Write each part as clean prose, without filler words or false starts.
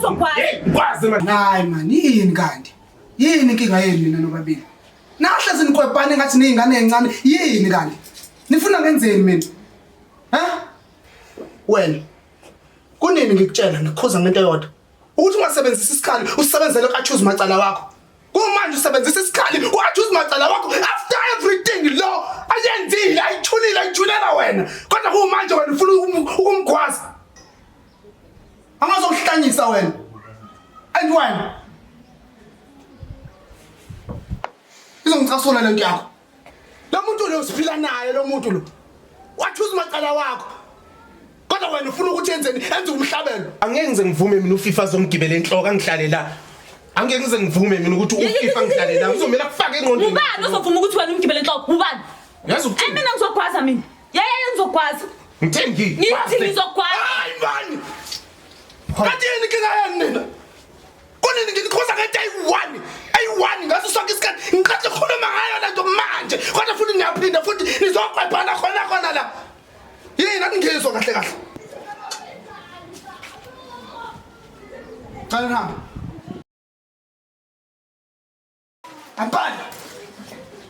Kwazi manje. Hayi man, yini kanti? Yini inkinga yenu mina nobabili? Nahle sinikwebhane ngathi nezingane ezincane, yini kanti? Nifuna ngenzeni mina? Ha? Wena. Kunini ngikutshela ngikukhuza ngento eyodwa. Ukuthi ungasebenzisa isikhali usebenzele uAchoose Macala wakho. Kumanje usebenzisa isikhali uAchoose Macala wakho after everything lo ayenzile ayithulela wena. Kodwa kumanje wena ufuna ukumgwaza. Angazokuhlanyisa wena. And wena. Izongicasula lento yakho. Lo muntu lo siphila naye lo muntu lo. Wachuza Macala wakho. Kodwa wena ufuna ukuthi yenzeni? Enze umhlabelo. Angeke ngize ngivume mina uFIFA azongigibela enhloko angihlale la. Angeke ngize ngivume mina ukuthi uFIFA ngihlale la. Ngizomela kufaka engqondweni. Ubani uzovuma ukuthi wena umgibele enhloko? Ubani? Yazi ukuthi mina ngizogwaza mina. Yaya ngizogwaza. ngithengi. Ngithi ngizogwaza. Hayi mani. Kanti yini inkinga yenu nina? Kunini ngikhoza ngento ayi-1 ngaso sonke isikhathi ngiqale ukukhuluma ngayo lento manje kodwa futhi niyaphinda futhi nizoqwephana khona la. Yini angingizwa kahle. Qala hamba.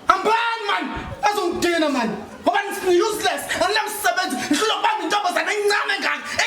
Hambani man. Azongidina man. Ngoba ni useless. Anginamsebenzi. Ngihlola ukubamba intombazane encane kangaka.